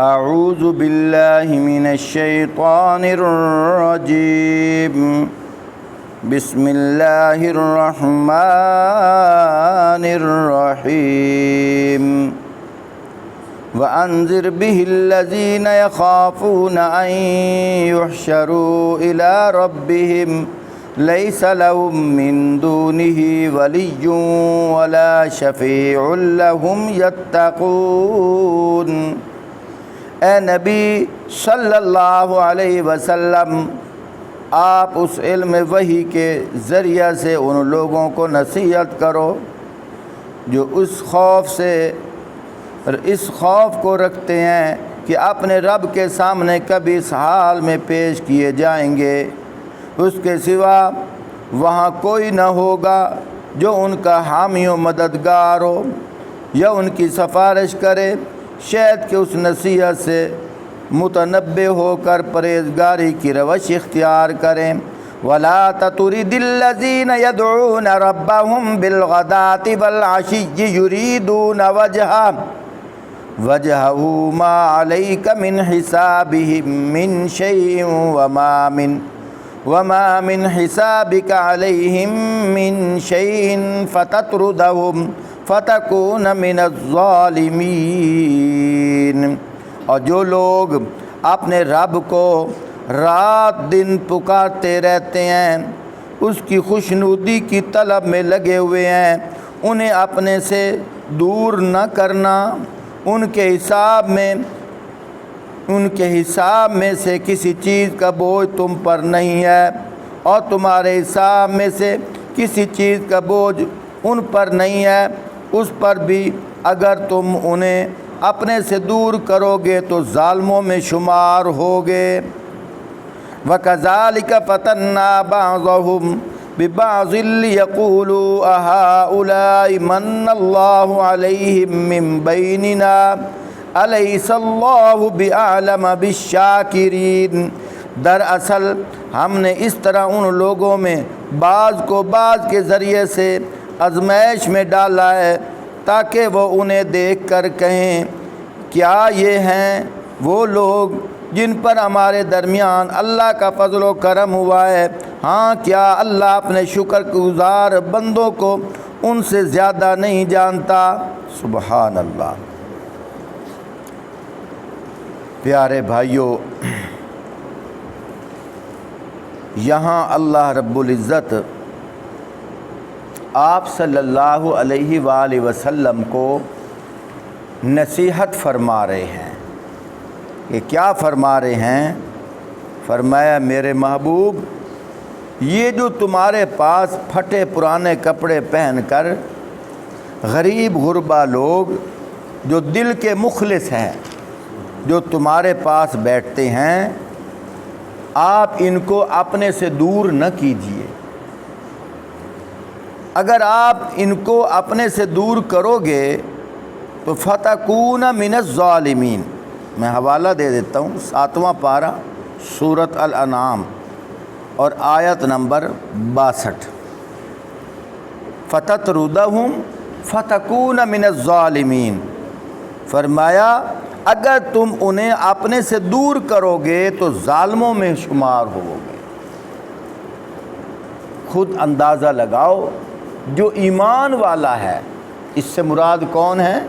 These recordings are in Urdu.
اعوذ باللہ من الشیطان الرجیم بسم اللہ الرحمن الرحیم وَأَنذِرْ بِهِ الَّذِينَ يَخَافُونَ أَن يُحْشَرُوا إِلَى رَبِّهِمْ لَيْسَ لَهُم مِّن دُونِهِ وَلِيٌّ وَلَا شَفِيعٌ لَّهُمْ يَتَّقُونَ۔ اے نبی صلی اللہ علیہ وسلم، آپ اس علم وحی کے ذریعہ سے ان لوگوں کو نصیحت کرو جو اس خوف کو رکھتے ہیں کہ اپنے رب کے سامنے کبھی اس حال میں پیش کیے جائیں گے، اس کے سوا وہاں کوئی نہ ہوگا جو ان کا حامی و مددگار ہو یا ان کی سفارش کرے۔ شاید کہ اس نصیحت سے متنبہ ہو کر پرہیزگاری کی روش اختیار کریں۔ وَلَا تَطْرُدِ الَّذِينَ يَدْعُونَ رَبَّهُمْ بِالْغَدَاةِ وَالْعَشِيِّ يُرِيدُونَ وَجْهَهُ مَا عَلَيْكَ مِنْ حِسَابِهِمْ مِنْ شَيْءٍ وَمَا مِنْ حِسَابِكَ عَلَيْهِمْ مِنْ شَيْءٍ فَتَطْرُدَهُمْ فَتَكُونَ مِنَ الظَّالِمِينَ۔ اور جو لوگ اپنے رب کو رات دن پکارتے رہتے ہیں، اس کی خوشنودی کی طلب میں لگے ہوئے ہیں، انہیں اپنے سے دور نہ کرنا۔ ان کے حساب میں سے کسی چیز کا بوجھ تم پر نہیں ہے، اور تمہارے حساب میں سے کسی چیز کا بوجھ ان پر نہیں ہے۔ اس پر بھی اگر تم انہیں اپنے سے دور کرو گے تو ظالموں میں شمار ہوگے۔ وَكَذَلِكَ فَتَنَّا بَعْضَهُمْ بِبَعْضٍ لِيَقُولُوا أَهَٰؤُلَاءِ مَنَّ اللَّهُ عَلَيْهِمْ مِنْ بَيْنِنَا أَلَيْسَ اللَّهُ بِأَعْلَمَ بِالشَّاكِرِينَ۔ دراصل ہم نے اس طرح ان لوگوں میں بعض کو بعض کے ذریعے سے آزمائش میں ڈالا ہے تاکہ وہ انہیں دیکھ کر کہیں، کیا یہ ہیں وہ لوگ جن پر ہمارے درمیان اللہ کا فضل و کرم ہوا ہے؟ ہاں، کیا اللہ اپنے شکر گزار بندوں کو ان سے زیادہ نہیں جانتا؟ سبحان اللہ۔ پیارے بھائیوں، یہاں اللہ رب العزت آپ صلی اللہ علیہ وآلہ وسلم کو نصیحت فرما رہے ہیں۔ کہ کیا فرما رہے ہیں؟ فرمایا، میرے محبوب، یہ جو تمہارے پاس پھٹے پرانے کپڑے پہن کر غریب غربا لوگ جو دل کے مخلص ہیں، جو تمہارے پاس بیٹھتے ہیں، آپ ان کو اپنے سے دور نہ کیجیے۔ اگر آپ ان کو اپنے سے دور کرو گے تو فَتَكُونَ مِنَ الظَّالِمِينَ۔ میں حوالہ دے دیتا ہوں، 7واں پارہ سورۃ الانعام اور آیت نمبر 62۔ فَتَطْرُدَهُمْ فَتَكُونَ مِنَ الظَّالِمِينَ۔ فرمایا، اگر تم انہیں اپنے سے دور کرو گے تو ظالموں میں شمار ہوگے۔ خود اندازہ لگاؤ، جو ایمان والا ہے، اس سے مراد کون ہے؟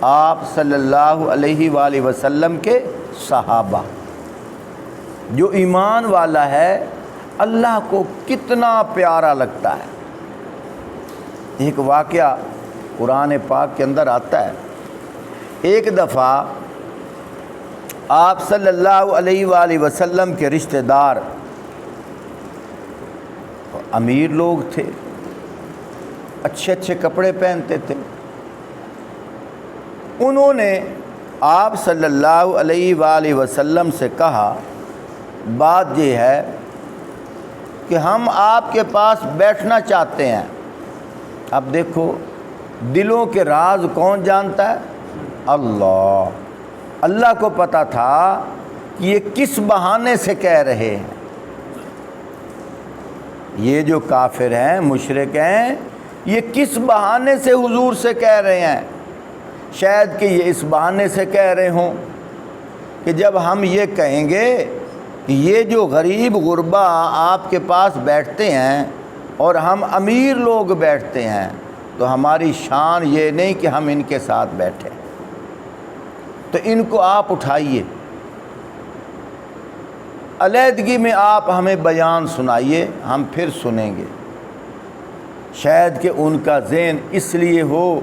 آپ صلی اللہ علیہ وآلہ وسلم کے صحابہ۔ جو ایمان والا ہے، اللہ کو کتنا پیارا لگتا ہے۔ ایک واقعہ قرآن پاک کے اندر آتا ہے، ایک دفعہ آپ صلی اللہ علیہ وآلہ وسلم کے رشتہ دار امیر لوگ تھے، اچھے اچھے کپڑے پہنتے تھے۔ انہوں نے آپ صلی اللہ علیہ وآلہ وسلم سے کہا، بات یہ ہے کہ ہم آپ کے پاس بیٹھنا چاہتے ہیں۔ اب دیکھو، دلوں کے راز کون جانتا ہے؟ اللہ۔ اللہ کو پتہ تھا کہ یہ کس بہانے سے کہہ رہے ہیں۔ یہ جو کافر ہیں، مشرک ہیں، یہ کس بہانے سے حضور سے کہہ رہے ہیں؟ شاید کہ یہ اس بہانے سے کہہ رہے ہوں کہ جب ہم یہ کہیں گے کہ یہ جو غریب غربا آپ کے پاس بیٹھتے ہیں اور ہم امیر لوگ بیٹھتے ہیں تو ہماری شان یہ نہیں کہ ہم ان کے ساتھ بیٹھیں، تو ان کو آپ اٹھائیے، علیحدگی میں آپ ہمیں بیان سنائیے، ہم پھر سنیں گے۔ شاید کہ ان کا ذہن اس لیے ہو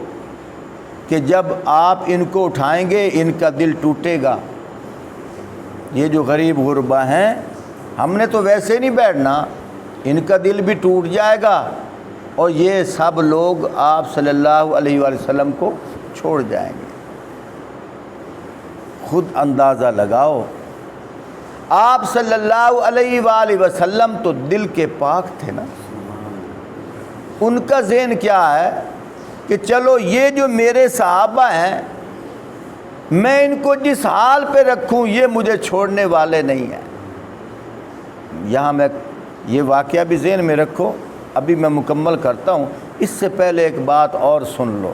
کہ جب آپ ان کو اٹھائیں گے ان کا دل ٹوٹے گا، یہ جو غریب غربا ہیں ہم نے تو ویسے نہیں بیٹھنا، ان کا دل بھی ٹوٹ جائے گا اور یہ سب لوگ آپ صلی اللہ علیہ وآلہ وسلم کو چھوڑ جائیں گے۔ خود اندازہ لگاؤ، آپ صلی اللہ علیہ وآلہ وسلم تو دل کے پاک تھے نا، ان کا ذہن کیا ہے کہ چلو یہ جو میرے صحابہ ہیں میں ان کو جس حال پہ رکھوں یہ مجھے چھوڑنے والے نہیں ہیں۔ یہاں میں یہ واقعہ بھی ذہن میں رکھو، ابھی میں مکمل کرتا ہوں، اس سے پہلے ایک بات اور سن لو۔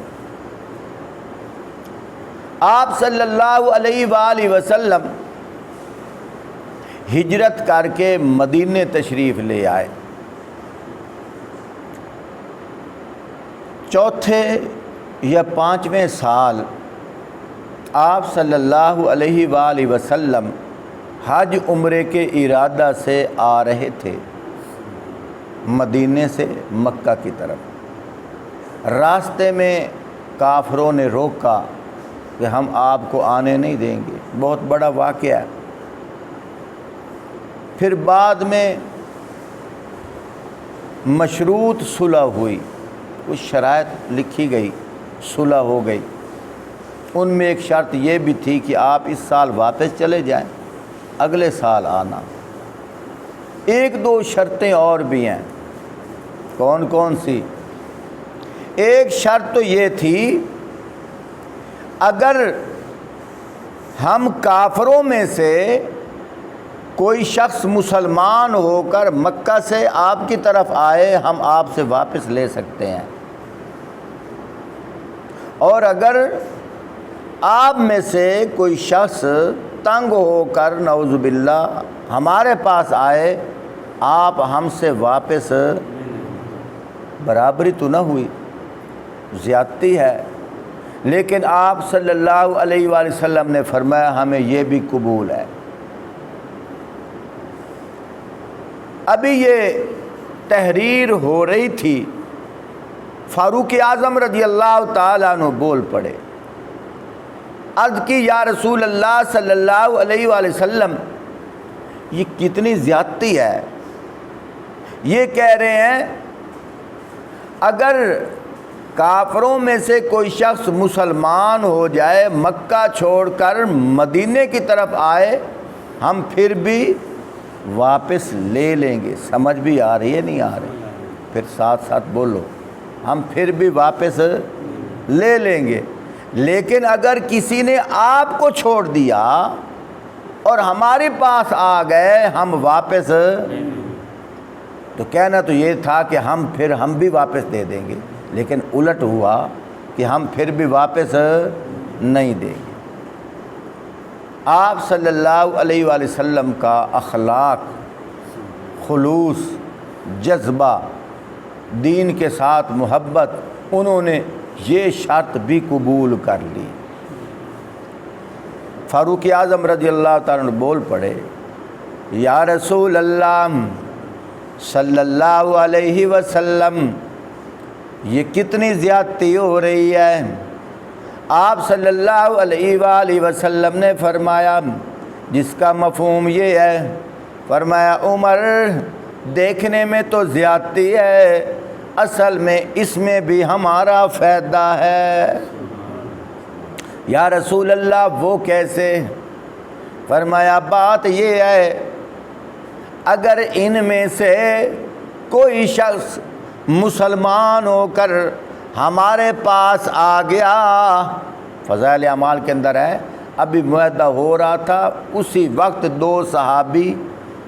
آپ صلی اللہ علیہ وآلہ وسلم ہجرت کر کے مدینے تشریف لے آئے۔ چوتھے یا پانچویں سال آپ صلی اللہ علیہ وآلہ وسلم حج عمرے کے ارادہ سے آ رہے تھے مدینے سے مکہ کی طرف۔ راستے میں کافروں نے روکا کہ ہم آپ کو آنے نہیں دیں گے، بہت بڑا واقعہ ہے۔ پھر بعد میں مشروط صلح ہوئی، کچھ شرائط لکھی گئی، صلح ہو گئی۔ ان میں ایک شرط یہ بھی تھی کہ آپ اس سال واپس چلے جائیں، اگلے سال آنا۔ ایک دو شرطیں اور بھی ہیں۔ کون کون سی؟ ایک شرط تو یہ تھی اگر ہم کافروں میں سے کوئی شخص مسلمان ہو کر مکہ سے آپ کی طرف آئے ہم آپ سے واپس لے سکتے ہیں، اور اگر آپ میں سے کوئی شخص تنگ ہو کر نعوذ باللہ ہمارے پاس آئے آپ ہم سے واپس، برابری تو نہ ہوئی، زیادتی ہے، لیکن آپ صلی اللہ علیہ وآلہ وسلم نے فرمایا ہمیں یہ بھی قبول ہے۔ ابھی یہ تحریر ہو رہی تھی، فاروق اعظم رضی اللہ تعالیٰ عنہ بول پڑے، عرض کی یا رسول اللہ صلی اللہ علیہ وآلہ وسلم یہ کتنی زیادتی ہے۔ یہ کہہ رہے ہیں اگر کافروں میں سے کوئی شخص مسلمان ہو جائے مکہ چھوڑ کر مدینے کی طرف آئے ہم پھر بھی واپس لے لیں گے۔ سمجھ بھی آ رہی ہے نہیں آ رہی؟ پھر ساتھ ساتھ بولو، ہم پھر بھی واپس لے لیں گے، لیکن اگر کسی نے آپ کو چھوڑ دیا اور ہمارے پاس آ گئے ہم واپس، تو کہنا تو یہ تھا کہ ہم بھی واپس دے دیں گے، لیکن الٹ ہوا کہ ہم پھر بھی واپس نہیں دیں گے۔ آپ صلی اللہ علیہ وآلہ وسلم کا اخلاق، خلوص، جذبہ، دین کے ساتھ محبت، انہوں نے یہ شرط بھی قبول کر لی۔ فاروق اعظم رضی اللہ تعالیٰ عنہ بول پڑے یا رسول اللہ صلی اللہ علیہ وسلم یہ کتنی زیادتی ہو رہی ہے۔ آپ صلی اللہ علیہ وآلہ وسلم نے فرمایا جس کا مفہوم یہ ہے، فرمایا عمر دیکھنے میں تو زیادتی ہے، اصل میں اس میں بھی ہمارا فائدہ ہے۔ یا رسول اللہ وہ کیسے؟ فرمایا بات یہ ہے اگر ان میں سے کوئی شخص مسلمان ہو کر ہمارے پاس آ گیا، فضائل اعمال کے اندر ہے، ابھی معاہدہ ہو رہا تھا اسی وقت دو صحابی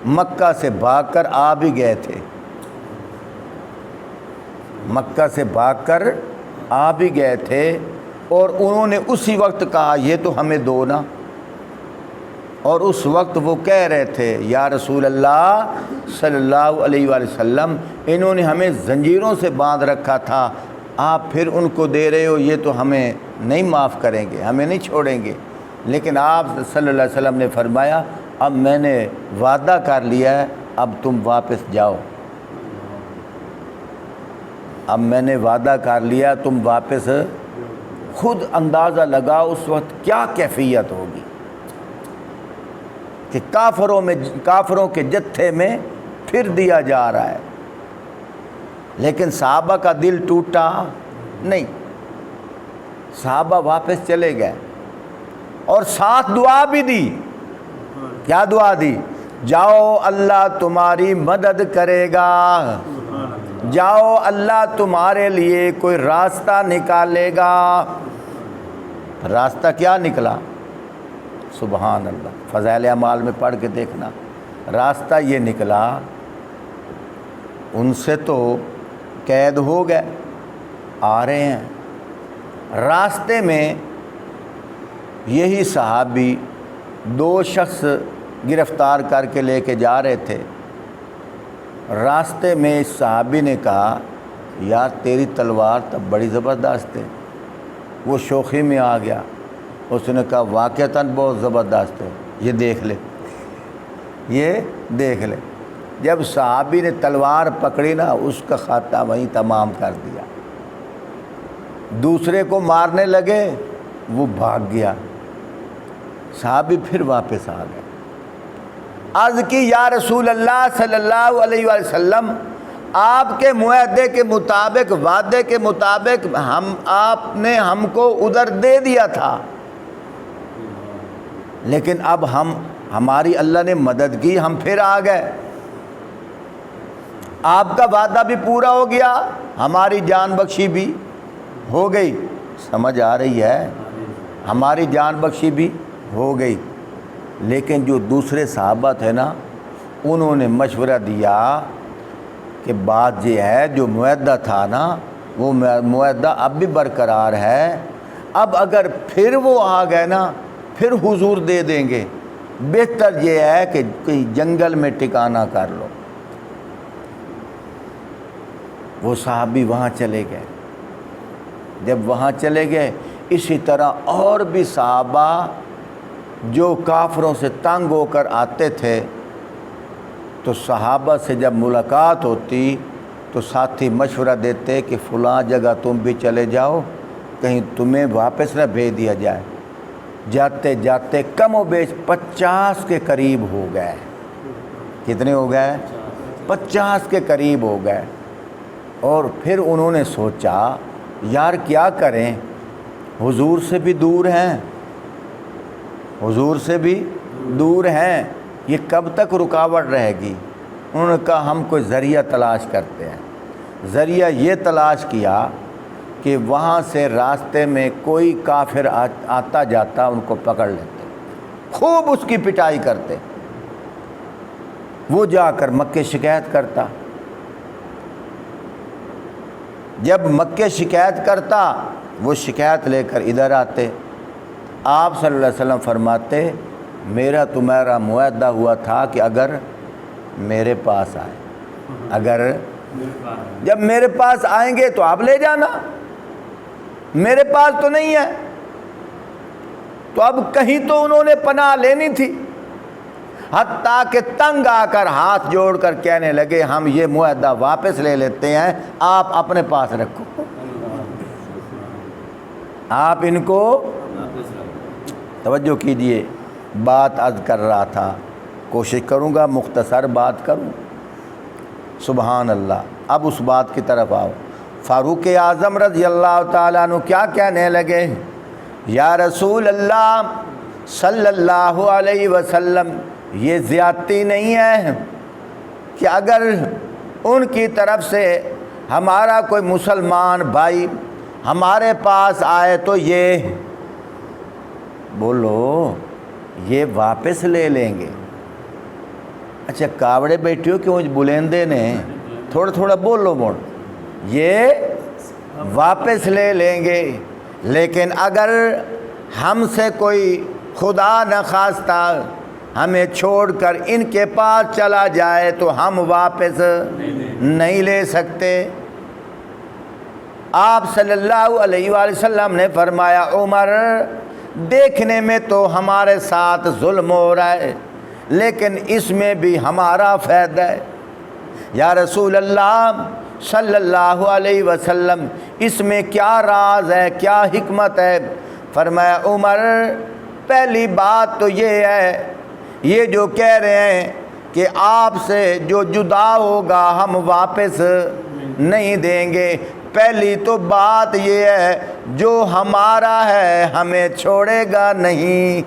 مکہ سے بھاگ کر آ بھی گئے تھے، مکہ سے بھاگ کر آ بھی گئے تھے، اور انہوں نے اسی وقت کہا یہ تو ہمیں دو نا، اور اس وقت وہ کہہ رہے تھے یا رسول اللہ صلی اللہ علیہ وآلہ وسلم انہوں نے ہمیں زنجیروں سے باندھ رکھا تھا، آپ پھر ان کو دے رہے ہو، یہ تو ہمیں نہیں معاف کریں گے، ہمیں نہیں چھوڑیں گے۔ لیکن آپ صلی اللہ علیہ وسلم نے فرمایا اب میں نے وعدہ کر لیا ہے، اب تم واپس جاؤ، اب میں نے وعدہ کر لیا، تم واپس۔ خود اندازہ لگاؤ اس وقت کیا کیفیت ہوگی کہ کافروں کے جتھے میں پھر دیا جا رہا ہے، لیکن صحابہ کا دل ٹوٹا نہیں، صحابہ واپس چلے گئے اور ساتھ دعا بھی دی۔ کیا دعا دی؟ جاؤ اللہ تمہاری مدد کرے گا، جاؤ اللہ تمہارے لیے کوئی راستہ نکالے گا۔ راستہ کیا نکلا؟ سبحان اللہ، فضائل اعمال میں پڑھ کے دیکھنا، راستہ یہ نکلا ان سے تو قید ہو گئے، آ رہے ہیں راستے میں یہی صحابی 2 شخص گرفتار کر کے لے کے جا رہے تھے۔ راستے میں اس صحابی نے کہا یار تیری تلوار تب بڑی زبردست ہے، وہ شوخی میں آ گیا، اس نے کہا واقعتاً بہت زبردست ہے، یہ دیکھ لے، یہ دیکھ لے۔ جب صحابی نے تلوار پکڑی نا، اس کا خاتہ وہیں تمام کر دیا۔ دوسرے کو مارنے لگے، وہ بھاگ گیا، صحابی پھر واپس آ گئے۔ عرض کی یا رسول اللہ صلی اللہ علیہ وآلہ وسلم، آپ کے معاہدے کے مطابق، وعدے کے مطابق آپ نے ہم کو ادھر دے دیا تھا، لیکن اب ہماری اللہ نے مدد کی، ہم پھر آ گئے، آپ کا وعدہ بھی پورا ہو گیا، ہماری جان بخشی بھی ہو گئی۔ سمجھ آ رہی ہے؟ ہماری جان بخشی بھی ہو گئی۔ لیکن جو دوسرے صحابہ تھے نا، انہوں نے مشورہ دیا کہ بات یہ ہے جو معاہدہ تھا نا، وہ معاہدہ اب بھی برقرار ہے، اب اگر پھر وہ آ گئے نا پھر حضور دے دیں گے، بہتر یہ ہے کہ کہیں جنگل میں ٹھکانہ کر لو۔ وہ صحابی وہاں چلے گئے۔ جب وہاں چلے گئے، اسی طرح اور بھی صحابہ جو کافروں سے تنگ ہو کر آتے تھے، تو صحابہ سے جب ملاقات ہوتی تو ساتھی مشورہ دیتے کہ فلاں جگہ تم بھی چلے جاؤ، کہیں تمہیں واپس نہ بھیج دیا جائے۔ جاتے جاتے کم و بیش 50 کے قریب ہو گئے۔ کتنے ہو گئے؟ 50 کے قریب ہو گئے۔ اور پھر انہوں نے سوچا یار کیا کریں، حضور سے بھی دور ہیں، حضور سے بھی دور ہیں، یہ کب تک رکاوٹ رہے گی؟ انہوں نے کہا ہم کوئی ذریعہ تلاش کرتے ہیں۔ ذریعہ یہ تلاش کیا کہ وہاں سے راستے میں کوئی کافر آتا جاتا ان کو پکڑ لیتے، خوب اس کی پٹائی کرتے، وہ جا کر مکے شکایت کرتا۔ جب مکے شکایت کرتا، وہ شکایت لے کر ادھر آتے، آپ صلی اللہ علیہ وسلم فرماتے میرا تمہارا معاہدہ ہوا تھا کہ اگر میرے پاس آئے، اگر جب میرے پاس آئیں گے تو آپ لے جانا، میرے پاس تو نہیں ہے۔ تو اب کہیں تو انہوں نے پناہ لینی تھی، حتیٰ کہ تنگ آ کر ہاتھ جوڑ کر کہنے لگے ہم یہ معاہدہ واپس لے لیتے ہیں، آپ اپنے پاس رکھو، آپ ان کو توجہ کیجئے۔ بات عرض کر رہا تھا، کوشش کروں گا مختصر بات کروں۔ سبحان اللہ۔ اب اس بات کی طرف آؤ۔ فاروق اعظم رضی اللہ تعالیٰ عنہ کیا کہنے لگے؟ یا رسول اللہ صلی اللہ علیہ وسلم، یہ زیادتی نہیں ہے کہ اگر ان کی طرف سے ہمارا کوئی مسلمان بھائی ہمارے پاس آئے تو یہ بولو یہ واپس لے لیں گے؟ اچھا کاوڑے بیٹھے ہو کیوں بلندے نے تھوڑا تھوڑا بولو موڑ، یہ واپس لے لیں گے، لیکن اگر ہم سے کوئی خدا نخواستہ ہمیں چھوڑ کر ان کے پاس چلا جائے تو ہم واپس نہیں لے سکتے۔ آپ صلی اللہ علیہ وآلہ وسلم نے فرمایا عمر دیکھنے میں تو ہمارے ساتھ ظلم ہو رہا ہے لیکن اس میں بھی ہمارا فائدہ ہے۔ یا رسول اللہ صلی اللہ علیہ وسلم اس میں کیا راز ہے، کیا حکمت ہے؟ فرمایا عمر پہلی بات تو یہ ہے، یہ جو کہہ رہے ہیں کہ آپ سے جو جدا ہوگا ہم واپس نہیں دیں گے، پہلی تو بات یہ ہے جو ہمارا ہے ہمیں چھوڑے گا نہیں،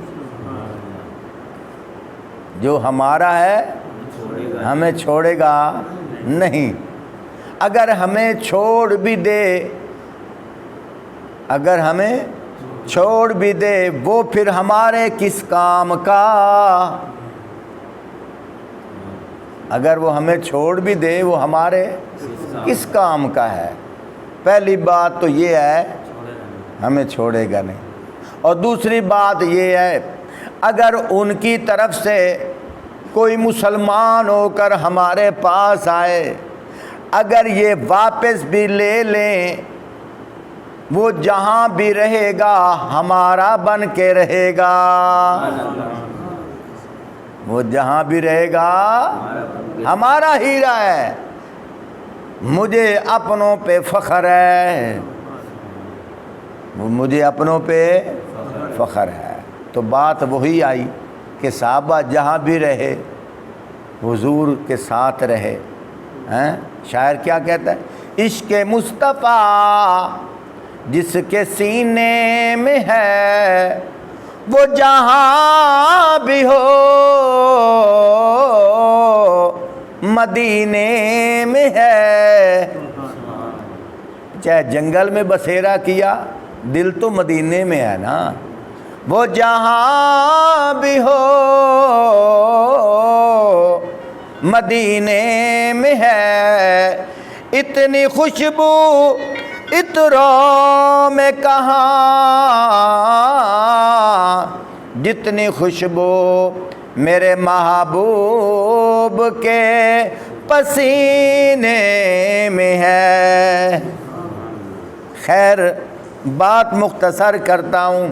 جو ہمارا ہے ہمیں چھوڑے گا نہیں۔ اگر ہمیں چھوڑ بھی دے، اگر ہمیں چھوڑ بھی دے وہ پھر ہمارے کس کام کا؟ اگر وہ ہمیں چھوڑ بھی دے وہ ہمارے کس کام کا ہے؟ پہلی بات تو یہ ہے ہمیں چھوڑے گا نہیں، اور دوسری بات یہ ہے اگر ان کی طرف سے کوئی مسلمان ہو کر ہمارے پاس آئے، اگر یہ واپس بھی لے لیں وہ جہاں بھی رہے گا ہمارا بن کے رہے گا، وہ جہاں بھی رہے گا ہمارا ہیرا ہے، مجھے اپنوں پہ فخر ہے، مجھے اپنوں پہ فخر ہے۔ تو بات وہی آئی کہ صحابہ جہاں بھی رہے حضور کے ساتھ رہے۔ شاعر کیا کہتا ہے؟ عشق مصطفیٰ جس کے سینے میں ہے وہ جہاں بھی ہو مدینے میں ہے، چاہے جنگل میں بسیرا کیا دل تو مدینے میں ہے نا، وہ جہاں بھی ہو مدینے میں ہے، اتنی خوشبو عطروں میں کہاں جتنی خوشبو میرے محبوب کے پسینے میں ہے۔ خیر بات مختصر کرتا ہوں،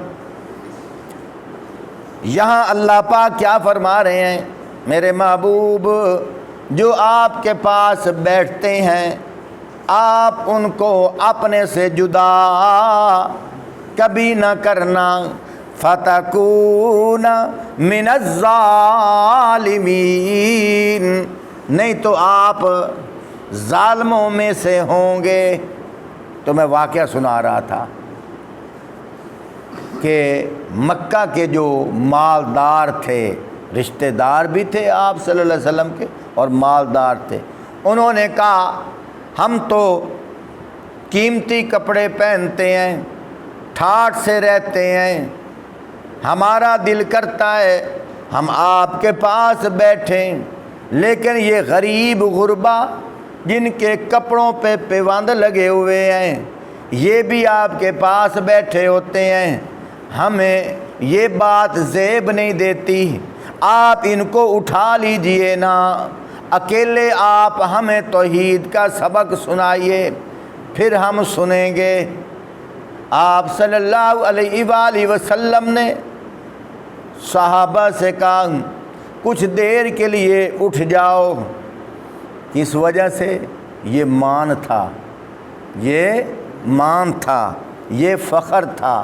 یہاں اللہ پاک کیا فرما رہے ہیں؟ میرے محبوب جو آپ کے پاس بیٹھتے ہیں آپ ان کو اپنے سے جدا کبھی نہ کرنا، فَتَكُونَ مِنَ الظَّالِمِينَ، نہیں تو آپ ظالموں میں سے ہوں گے۔ تو میں واقعہ سنا رہا تھا کہ مکہ کے جو مالدار تھے، رشتہ دار بھی تھے آپ صلی اللہ علیہ وسلم کے اور مالدار تھے، انہوں نے کہا ہم تو قیمتی کپڑے پہنتے ہیں، ٹھاٹھ سے رہتے ہیں، ہمارا دل کرتا ہے ہم آپ کے پاس بیٹھیں، لیکن یہ غریب غربا جن کے کپڑوں پہ پیوند لگے ہوئے ہیں یہ بھی آپ کے پاس بیٹھے ہوتے ہیں، ہمیں یہ بات زیب نہیں دیتی، آپ ان کو اٹھا لیجئے نا، اکیلے آپ ہمیں توحید کا سبق سنائیے پھر ہم سنیں گے۔ آپ صلی اللہ علیہ وآلہ وسلم نے صحابہ سے کہا کچھ دیر کے لیے اٹھ جاؤ، کس وجہ سے؟ یہ مان تھا، یہ مان تھا، یہ فخر تھا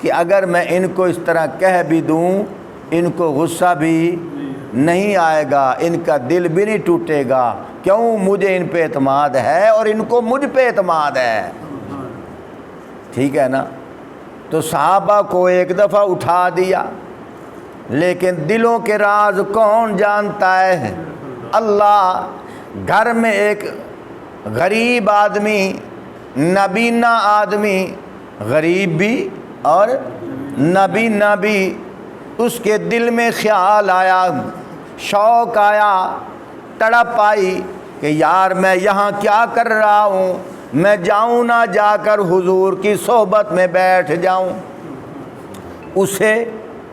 کہ اگر میں ان کو اس طرح کہہ بھی دوں ان کو غصہ بھی نہیں آئے گا، ان کا دل بھی نہیں ٹوٹے گا، کیوں؟ مجھے ان پہ اعتماد ہے اور ان کو مجھ پہ اعتماد ہے، ٹھیک ہے نا؟ تو صحابہ کو ایک دفعہ اٹھا دیا، لیکن دلوں کے راز کون جانتا ہے؟ اللہ۔ گھر میں ایک غریب آدمی، نابینا آدمی، غریب بھی اور نابینا بھی، اس کے دل میں خیال آیا، شوق آیا، تڑپ آئی کہ یار میں یہاں کیا کر رہا ہوں، میں جاؤں نہ جا کر حضور کی صحبت میں بیٹھ جاؤں۔ اسے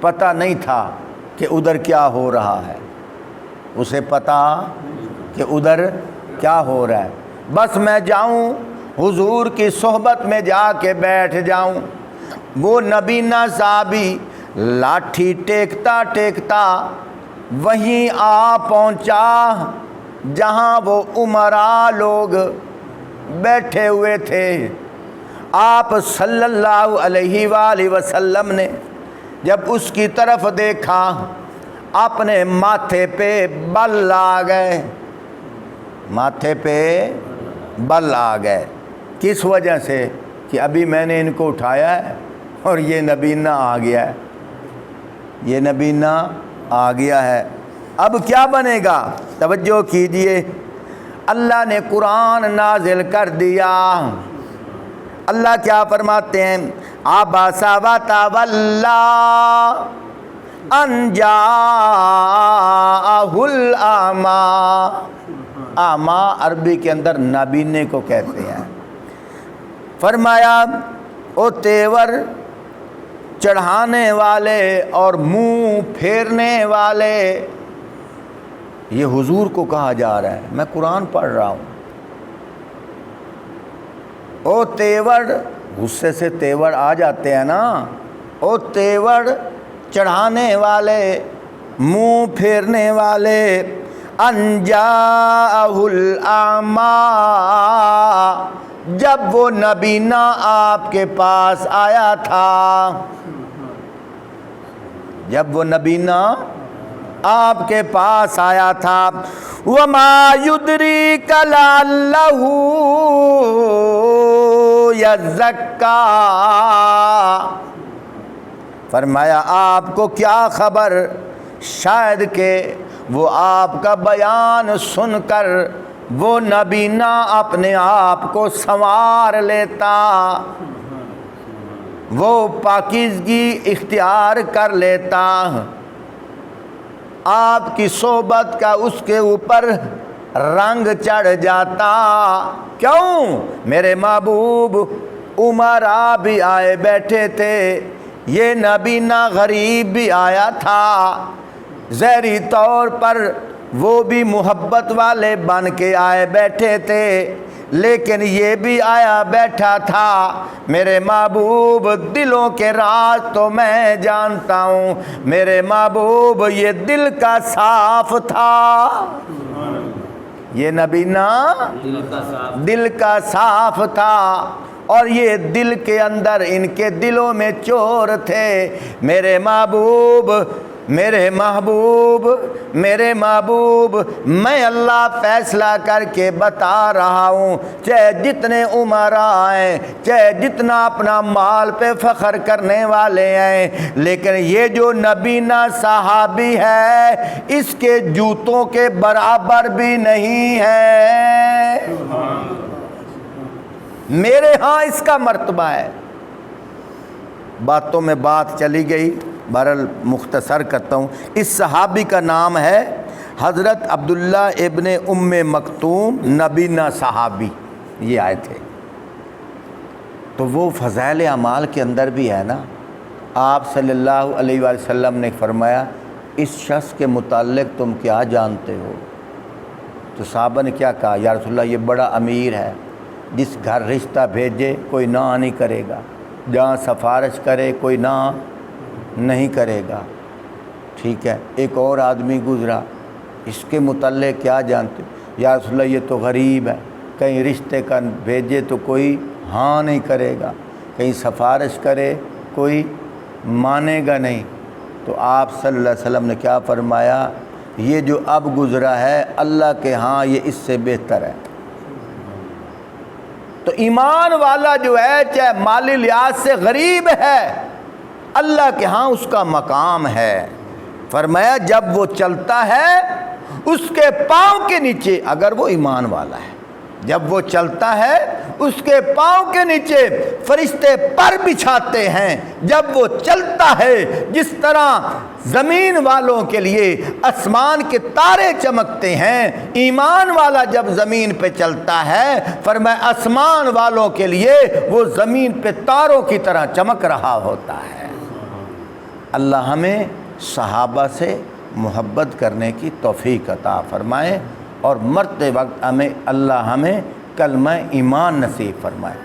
پتہ نہیں تھا کہ ادھر کیا ہو رہا ہے، اسے پتا کہ ادھر کیا ہو رہا ہے، بس میں جاؤں حضور کی صحبت میں جا کے بیٹھ جاؤں۔ وہ نبینا صحابی لاٹھی ٹیکتا ٹیکتا وہیں آ پہنچا جہاں وہ امراء لوگ بیٹھے ہوئے تھے۔ آپ صلی اللہ علیہ وآلہ وسلم نے جب اس کی طرف دیکھا، اپنے ماتھے پہ بل آ گئے، ماتھے پہ بل آ گئے۔ کس وجہ سے؟ کہ ابھی میں نے ان کو اٹھایا ہے اور یہ نبینا آ گیا ہے، یہ نبینا آ گیا ہے۔ اب کیا بنے گا؟ توجہ کیجئے، اللہ نے قرآن نازل کر دیا۔ اللہ کیا فرماتے ہیں؟ عَبَسَ وَتَوَلَّى أَن جَاءَهُ الْأَعْمَى۔ اعمیٰ عربی کے اندر نابینے کو کہتے ہیں۔ فرمایا او تیور چڑھانے والے اور منہ پھیرنے والے، یہ حضور کو کہا جا رہا ہے، میں قرآن پڑھ رہا ہوں۔ او تیور، غصے سے تیور آ جاتے ہیں نا، او تیور چڑھانے والے، منہ پھیرنے والے، ان جاءہ الاعمیٰ، جب وہ نبینا آپ کے پاس آیا تھا، جب وہ نبینا آپ کے پاس آیا تھا۔ وَمَا يُدْرِيكَ لَعَلَّهُ يَزَّكَّىٰ، فرمایا آپ کو کیا خبر، شاید کہ وہ آپ کا بیان سن کر وہ نبینا اپنے آپ کو سنوار لیتا، وہ پاکیزگی اختیار کر لیتا، آپ کی صحبت کا اس کے اوپر رنگ چڑھ جاتا۔ کیوں؟ میرے محبوب امراء بھی آئے بیٹھے تھے، یہ نبینا غریب بھی آیا تھا، ظاہری طور پر وہ بھی محبت والے بن کے آئے بیٹھے تھے، لیکن یہ بھی آیا بیٹھا تھا۔ میرے محبوب دلوں کے راز تو میں جانتا ہوں، میرے محبوب یہ دل کا صاف تھا، یہ نبینا دل کا صاف تھا، اور یہ دل کے اندر ان کے دلوں میں چور تھے۔ میرے محبوب میرے محبوب میرے محبوب، میں اللہ فیصلہ کر کے بتا رہا ہوں، چاہے جتنے امراء آئیں، چاہے جتنا اپنا مال پہ فخر کرنے والے ہیں، لیکن یہ جو نبینا صحابی ہے اس کے جوتوں کے برابر بھی نہیں ہے، میرے ہاں اس کا مرتبہ ہے۔ باتوں میں بات چلی گئی، بہرحال مختصر کرتا ہوں۔ اس صحابی کا نام ہے حضرت عبداللہ ابن ام مکتوم، نبینا صحابی یہ آئے تھے۔ تو وہ فضائل اعمال کے اندر بھی ہے نا، آپ صلی اللہ علیہ وآلہ وسلم نے فرمایا اس شخص کے متعلق تم کیا جانتے ہو؟ تو صحابہ نے کیا کہا؟ یا رسول اللہ یہ بڑا امیر ہے، جس گھر رشتہ بھیجے کوئی نہ نہیں کرے گا، جہاں سفارش کرے کوئی نہ نہیں کرے گا۔ ٹھیک ہے، ایک اور آدمی گزرا، اس کے متعلق کیا جانتے؟ یا رسول اللہ یہ تو غریب ہے، کہیں رشتے کا بھیجے تو کوئی ہاں نہیں کرے گا، کہیں سفارش کرے کوئی مانے گا نہیں۔ تو آپ صلی اللہ علیہ وسلم نے کیا فرمایا؟ یہ جو اب گزرا ہے اللہ کے ہاں یہ اس سے بہتر ہے۔ تو ایمان والا جو ہے چاہے مالی لحاظ سے غریب ہے، اللہ کے ہاں اس کا مقام ہے۔ فرمایا جب وہ چلتا ہے اس کے پاؤں کے نیچے، اگر وہ ایمان والا ہے، جب وہ چلتا ہے اس کے پاؤں کے نیچے فرشتے پر بچھاتے ہیں۔ جب وہ چلتا ہے جس طرح زمین والوں کے لیے آسمان کے تارے چمکتے ہیں، ایمان والا جب زمین پہ چلتا ہے فرمایا آسمان والوں کے لیے وہ زمین پہ تاروں کی طرح چمک رہا ہوتا ہے۔ اللہ ہمیں صحابہ سے محبت کرنے کی توفیق عطا فرمائے، اور مرتے وقت اللہ ہمیں کلمہ ایمان نصیب فرمائے۔